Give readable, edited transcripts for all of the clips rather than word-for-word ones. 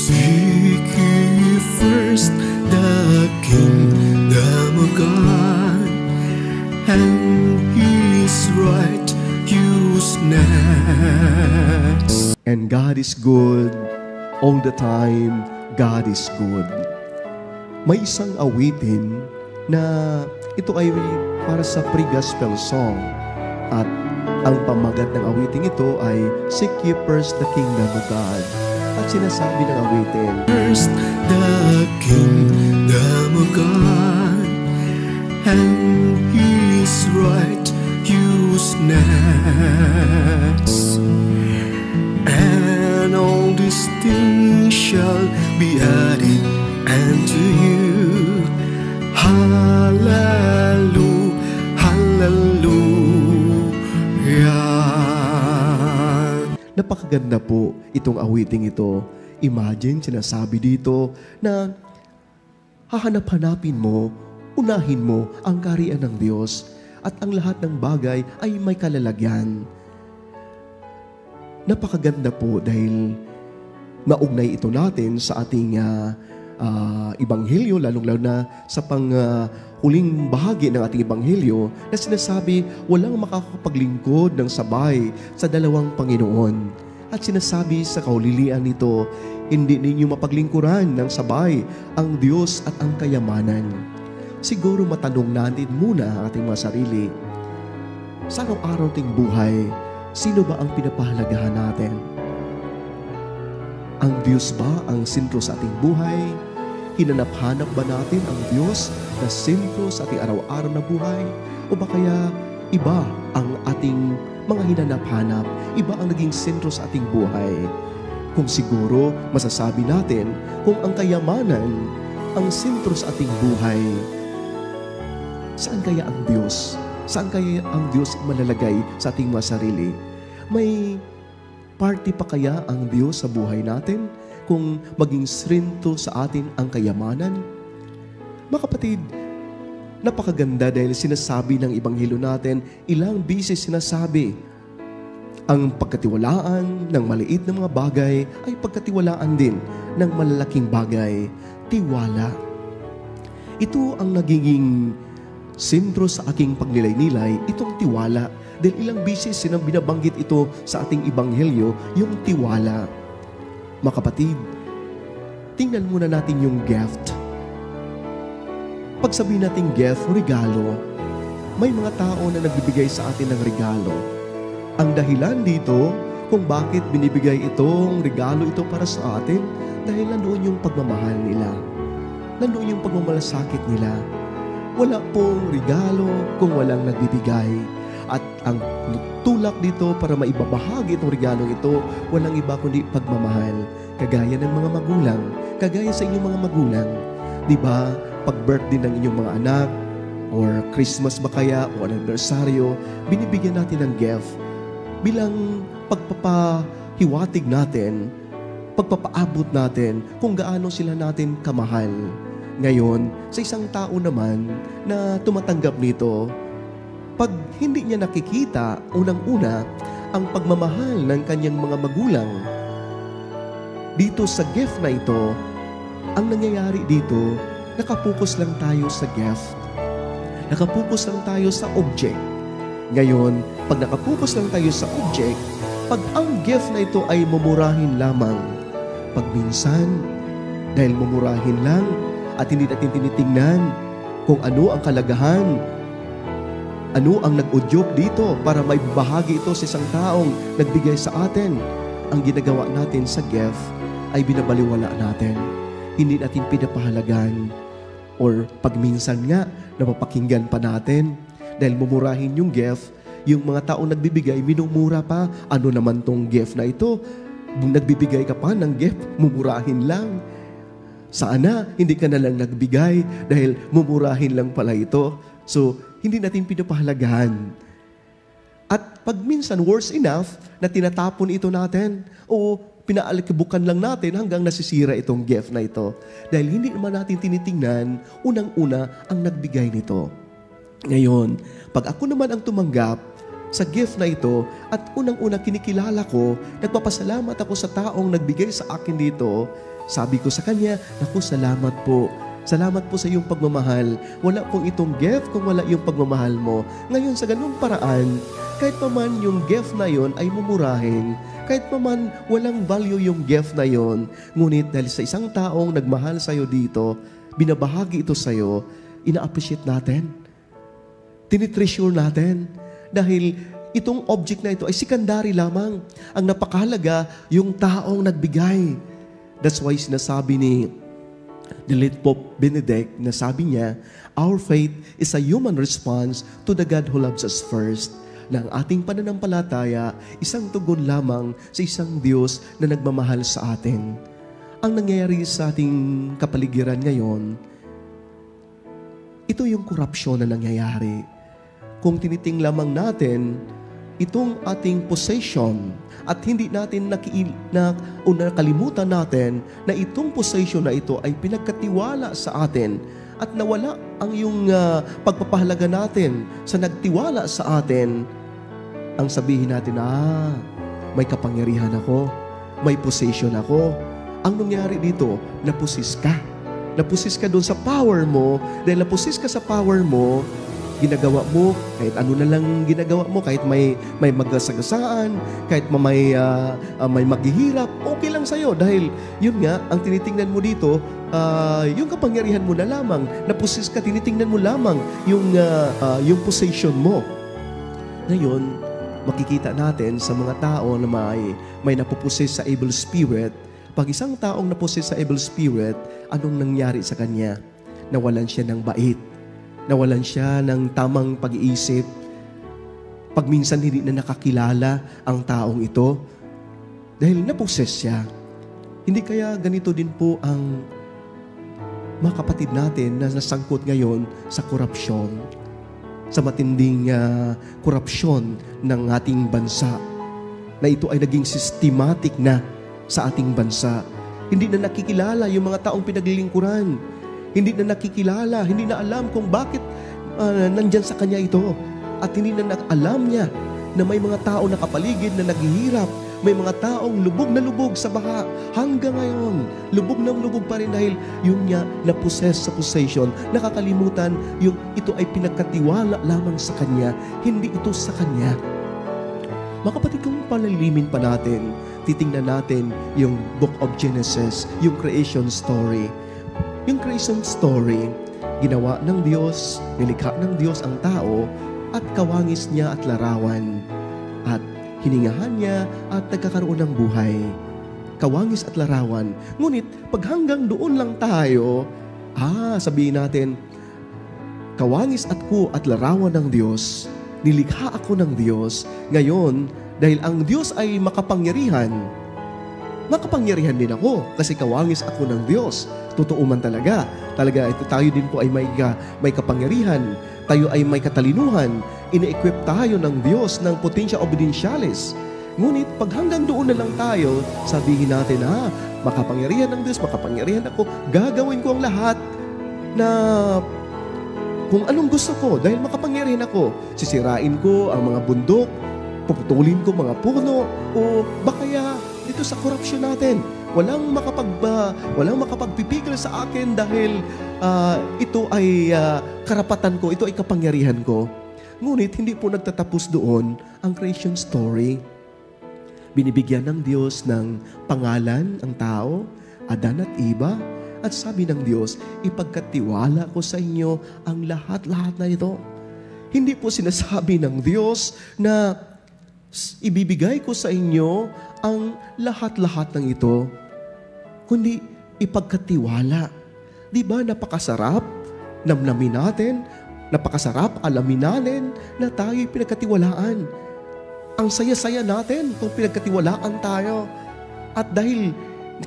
Seek ye first the kingdom of God and His righteousness. And God is good all the time. God is good. May isang awitin na ito ay para sa pre-gospel song. At ang pamagat ng awiting ito ay Seek ye first the kingdom of God. At sinasabi ng awitin, First the kingdom of God and His righteousness, and all these things shall be added unto you. Hallelujah, hallelujah. napakaganda po itong awiting ito. Imagine, sinasabi dito na hahanap-hanapin mo, unahin mo ang kaharian ng Diyos at ang lahat ng bagay ay may kalalagyan. Napakaganda po dahil naugnay ito natin sa ating Ebanghelyo, lalong-lalo na sa huling bahagi ng ating Ebanghelyo na sinasabi, walang makakapaglingkod ng sabay sa dalawang Panginoon. At sinasabi sa kaulilian nito, hindi ninyo mapaglingkuran ng sabay ang Diyos at ang kayamanan. Siguro matanong natin muna ang ating mga sarili, sa araw-araw ting buhay, sino ba ang pinapahalagahan natin? Ang Diyos ba ang sentro sa ating buhay? Hinanap-hanap ba natin ang Diyos na sentro sa ating araw-araw na buhay? O ba kaya iba ang ating mga hinanap-hanap? Iba ang naging sentro sa ating buhay? Kung siguro, masasabi natin kung ang kayamanan ang sentro sa ating buhay, saan kaya ang Diyos? Saan kaya ang Diyos malalagay sa ating mga sarili? May party pa kaya ang Diyos sa buhay natin kung maging sentro sa atin ang kayamanan? Mga kapatid, napakaganda dahil sinasabi ng Ebanghelyo natin, ilang bisis sinasabi, ang pagkatiwalaan ng maliit na mga bagay ay pagkatiwalaan din ng malalaking bagay. Tiwala. Ito ang nagiging sentro sa aking pagnilay-nilay, itong tiwala. Dahil ilang bisis binabanggit ito sa ating Ebanghelyo, yung tiwala. Mga kapatid, tingnan muna natin yung gift. Pag sabihin natin gift, regalo, may mga tao na nagbibigay sa atin ng regalo. Ang dahilan dito kung bakit binibigay itong regalo ito para sa atin, dahil nandoon yung pagmamahal nila. Nandoon yung pagmamalasakit nila. Wala pong regalo kung walang nagbibigay. At ang tulak dito para maibabahagi itong regalong ito, walang iba kundi pagmamahal. Kagaya ng mga magulang, kagaya sa inyong mga magulang. Di ba, pag birthday ng inyong mga anak, or Christmas ba kaya, o anibersaryo, binibigyan natin ng gift bilang pagpapahiwatig natin, pagpapaabot natin kung gaano sila natin kamahal. Ngayon, sa isang tao naman na tumatanggap nito, pag hindi niya nakikita, unang-una, ang pagmamahal ng kanyang mga magulang, dito sa gift na ito, ang nangyayari dito, nakapokus lang tayo sa gift. Nakapokus lang tayo sa object. Ngayon, pag nakapokus lang tayo sa object, pag ang gift na ito ay mumurahin lamang, pag minsan, dahil mumurahin lang at hindi natin tinitingnan kung ano ang kalagahan, ano ang nag-udyok dito para may bahagi ito sa isang taong nagbigay sa atin? Ang ginagawa natin sa gift ay binabaliwala natin. Hindi natin pinapahalagan. Or pag minsan nga, napapakinggan pa natin dahil mumurahin yung gift, yung mga taong nagbibigay, minumura pa. Ano naman tong gift na ito? Nagbibigay ka pa ng gift, mumurahin lang. Sana hindi ka na lang nagbigay dahil mumurahin lang pala ito. So, hindi natin pinapahalagahan. At pag minsan, worse enough, na tinatapon ito natin, o pinaalkibukan lang natin hanggang nasisira itong gift na ito. Dahil hindi naman natin tinitingnan, unang-una, ang nagbigay nito. Ngayon, pag ako naman ang tumanggap sa gift na ito, at unang-una kinikilala ko, nagpapasalamat ako sa taong nagbigay sa akin dito, Sabi ko sa kanya, naku, salamat po. Salamat po sa iyong pagmamahal. Wala pong itong gift kung wala yung pagmamahal mo. Ngayon sa ganung paraan, kahit pa man yung gift na yon ay mumurahin, kahit pa man walang value yung gift na yon, ngunit dahil sa isang taong nagmahal sa'yo dito, binabahagi ito sa'yo, ina-appreciate natin. Tinitreasure natin. Dahil itong object na ito ay secondary lamang. Ang napakahalaga, yung taong nagbigay. That's why sinasabi ni the late Pope Benedict na sabi niya, our faith is a human response to the God who loves us first. Na ang ating pananampalataya, isang tugon lamang sa isang Diyos na nagmamahal sa atin. Ang nangyayari sa ating kapaligiran ngayon, ito yung korupsyon na nangyayari. Kung tiniting lamang natin itong ating possession at hindi natin nakalimutan natin na itong possession na ito ay pinagkatiwala sa atin at nawala ang yung pagpapahalaga natin sa nagtiwala sa atin, ang sabihin natin, may kapangyarihan ako, may possession ako. Ang nangyari dito, napusis ka. Napusis ka doon sa power mo. Dahil napusis ka sa power mo, ginagawa mo, kahit ano na lang ginagawa mo, kahit may magasagasaan, kahit may maghihirap, okay lang sa'yo. Dahil yun nga, ang tinitingnan mo dito, yung kapangyarihan mo na lamang, napusis ka, tinitingnan mo lamang yung possession mo. Ngayon, makikita natin sa mga tao na may napupusis sa evil spirit. Pag isang taong napusis sa evil spirit, anong nangyari sa kanya? Nawalan siya ng bait. Nawalan siya ng tamang pag-iisip. Pag minsan hindi na nakakilala ang taong ito, dahil napuses siya. Hindi kaya ganito din po ang mga kapatid natin na nasangkot ngayon sa korupsyon, sa matinding korupsyon ng ating bansa, na ito ay naging systematic na sa ating bansa. Hindi na nakikilala yung mga taong pinaglilingkuran. Hindi na nakikilala, hindi na alam kung bakit nandyan sa kanya ito. At hindi na alam niya na may mga tao nakapaligid na naghihirap. May mga taong lubog na lubog sa baha. Hanggang ngayon, lubog na lubog pa rin dahil yun niya na-possess sa possession. Nakakalimutan yung ito ay pinagkatiwala lamang sa kanya. Hindi ito sa kanya. Mga kapatid, kung palalimin pa natin, titingnan natin yung Book of Genesis, yung creation story. Yung creation story, ginawa ng Diyos, nilikha ng Diyos ang tao at kawangis niya at larawan. At hiningahan niya at nagkakaroon ng buhay. Kawangis at larawan. Ngunit, pag hanggang doon lang tayo, sabihin natin, kawangis at larawan ng Diyos, nilikha ako ng Diyos. Ngayon, dahil ang Diyos ay makapangyarihan din ako kasi kawangis ako ng Diyos. Totoo man talaga. Ito tayo din po ay may kapangyarihan. Tayo ay may katalinuhan. Ine-equip tayo ng Diyos ng potensya obedientialis. Ngunit pag hanggang doon na lang tayo, sabihin natin, makapangyarihan ng Diyos, makapangyarihan ako, gagawin ko ang lahat na kung anong gusto ko dahil makapangyarihan ako. Sisirain ko ang mga bundok, puputulin ko mga puno, o bakaya dito sa korupsyon natin. Walang makapagpipigil sa akin dahil ito ay karapatan ko, ito ay kapangyarihan ko. Ngunit hindi po nagtatapos doon ang creation story. Binibigyan ng Diyos ng pangalan ang tao, Adan at Eva, at sabi ng Diyos, ipagkatiwala ko sa inyo ang lahat-lahat na ito. Hindi po sinasabi ng Diyos na ibibigay ko sa inyo ang lahat-lahat ng ito, kundi ipagkatiwala. Di ba napakasarap namnamin natin, napakasarap alamin natin na tayo'y pinagkatiwalaan. Ang saya-saya natin kung pinagkatiwalaan tayo. At dahil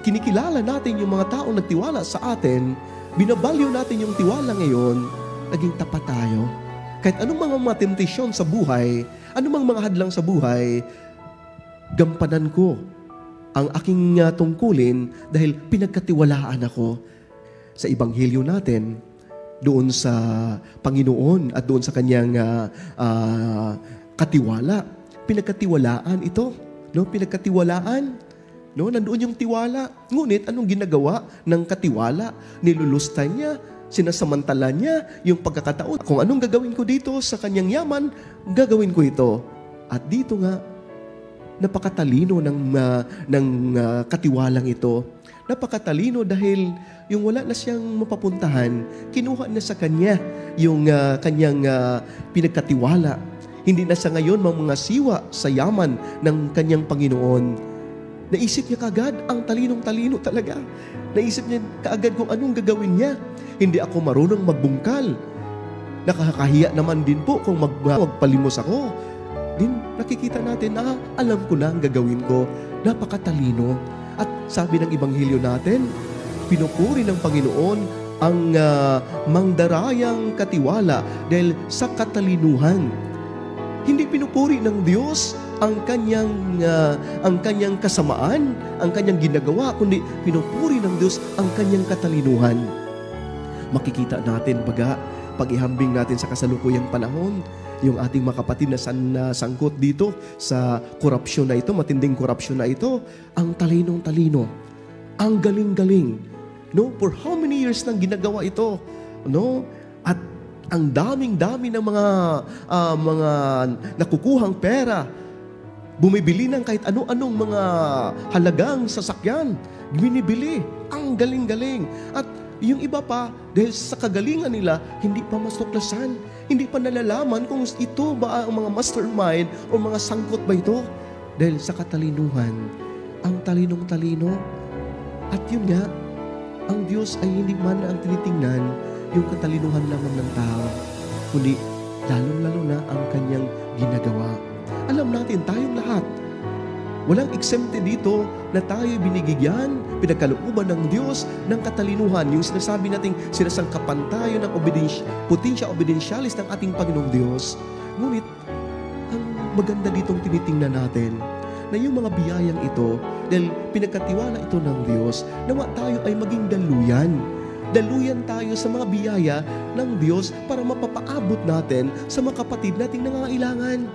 kinikilala natin yung mga taong nagtiwala sa atin, binabalyo natin yung tiwala ngayon, naging tapat tayo. Kahit anong mga temptasyon sa buhay, anumang mga hadlang sa buhay, gampanan ko ang aking tungkulin dahil pinagkatiwalaan ako. Sa Ebanghelyo natin, doon sa Panginoon at doon sa kanyang katiwala, pinagkatiwalaan ito. No? Pinagkatiwalaan. No, nandoon yung tiwala. Ngunit anong ginagawa ng katiwala? Nilulusta niya, sinasamantala niya yung pagkakataon. Kung anong gagawin ko dito sa kanyang yaman, gagawin ko ito. At dito nga, napakatalino ng katiwalang ito. Napakatalino dahil yung wala na siyang mapapuntahan, kinuha na sa kanya yung kanyang pinagkatiwala. Hindi na siya ngayon mga siwa sa yaman ng kanyang Panginoon. Naisip niya kaagad, ang talinong-talino talaga. Naisip niya kaagad kung anong gagawin niya. Hindi ako marunong magbungkal. Nakakahiya naman din po kung magpalimos ako. Din nakikita natin na alam ko na ang gagawin ko. Napakatalino. At sabi ng Ebanghelyo natin, pinupuri ng Panginoon ang mangdarayang katiwala dahil sa katalinuhan. Hindi pinupuri ng Diyos ang kanyang kasamaan, ang kanyang ginagawa, kundi pinupuri ng Diyos ang kanyang katalinuhan. Makikita natin pag ihambing natin sa kasalukuyang panahon, yung ating mga kapatid na sangkot dito sa korupsyon na ito, matinding korupsyon na ito, ang talinong-talino, ang galing-galing. No, for how many years nang ginagawa ito? No? At ang daming-dami ng mga nakukuhang pera, bumibili ng kahit ano-anong mga halagang sasakyan, binibili. Ang galing-galing. At yung iba pa, dahil sa kagalingan nila, hindi pa masuklasan, hindi pa nalalaman kung ito ba ang mga mastermind o mga sangkot ba ito. Dahil sa katalinuhan, ang talinong-talino. At yun nga, ang Diyos ay hindi man ang tinitingnan yung katalinuhan lamang ng tao, kundi lalong-lalo na ang kanyang ginagawa. Alam natin, tayong lahat, walang exempted dito na tayo binigyan, pinagkalooban ng Diyos ng katalinuhan. Yung sinasabi natin, sinasangkapan tayo ng potensya obidensyalis ng ating Panginoong Diyos. Ngunit, ang maganda ditong tinitingnan natin, na yung mga biyayang ito, dahil pinagkatiwala ito ng Diyos, nawa tayo ay maging daluyan. Daluyan tayo sa mga biyaya ng Diyos para mapapaabot natin sa mga kapatid nating nangangailangan.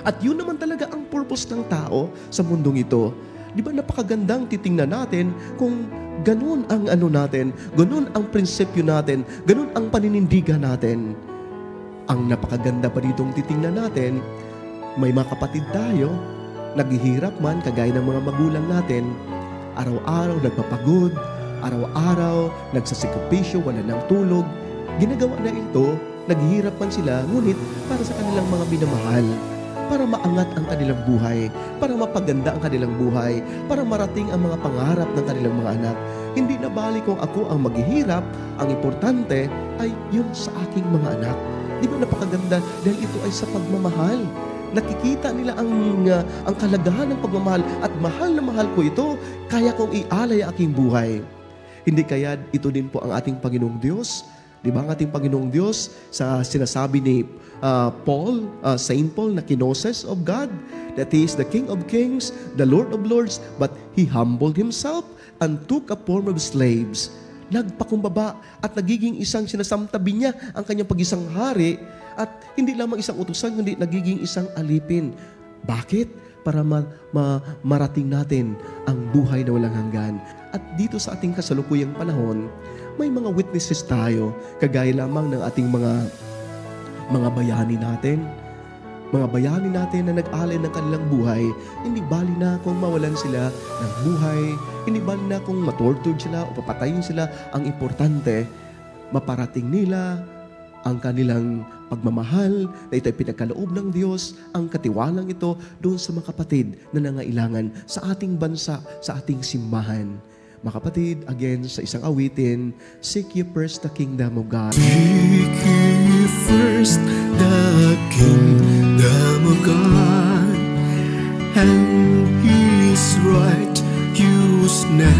At yun naman talaga ang purpose ng tao sa mundong ito. Di ba napakagandang titingnan natin kung ganun ang natin, ganun ang prinsipyo natin, ganun ang paninindigan natin. Ang napakaganda pa ditong titingnan natin, may mga kapatid tayo, naghihirap man kagaya ng mga magulang natin, araw-araw nagpapagod, araw-araw nagsasakripisyo, wala ng tulog. Ginagawa na ito, naghihirap man sila, ngunit para sa kanilang mga minamahal, para maangat ang kanilang buhay, para mapaganda ang kanilang buhay, para marating ang mga pangarap ng kanilang mga anak. Hindi na bali kung ako ang maghihirap, ang importante ay yung sa aking mga anak. Di ba napakaganda? Dahil ito ay sa pagmamahal. Nakikita nila ang kalagahan ng pagmamahal at mahal na mahal ko ito, kaya kong ialay ang aking buhay. Hindi kaya ito din po ang ating Panginoong Diyos? Di ba ang ating Panginoong Diyos sa sinasabi ni Saint Paul na kinoses of God, that He is the King of Kings, the Lord of Lords, but He humbled Himself and took a form of slaves. Nagpakumbaba at nagiging isang sinasamtabi niya ang kanyang pag-isang hari at hindi lamang isang utusan, kundi nagiging isang alipin. Bakit? Para marating natin ang buhay na walang hanggan. At dito sa ating kasalukuyang panahon, may mga witnesses tayo, kagaya lamang ng ating mga bayani natin. Mga bayani natin na nag-alay ng kanilang buhay, hindi bali na kung mawalan sila ng buhay, hindi bali na kung matortured sila o papatayin sila. Ang importante, maparating nila ang kanilang pagmamahal na ito ay pinagkaloob ng Diyos, ang katiwalang ito doon sa mga kapatid na nangailangan sa ating bansa, sa ating simbahan. Mga kapatid, again, sa isang awitin, seek ye first the kingdom of God. Seek ye first the kingdom of God and His righteousness.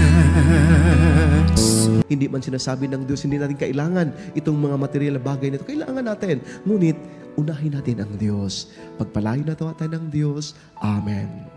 Hindi man sinasabi ng Diyos, hindi natin kailangan itong mga material na bagay na ito. Kailangan natin. Ngunit, unahin natin ang Diyos. Pagpalain na tayo ng Diyos. Amen.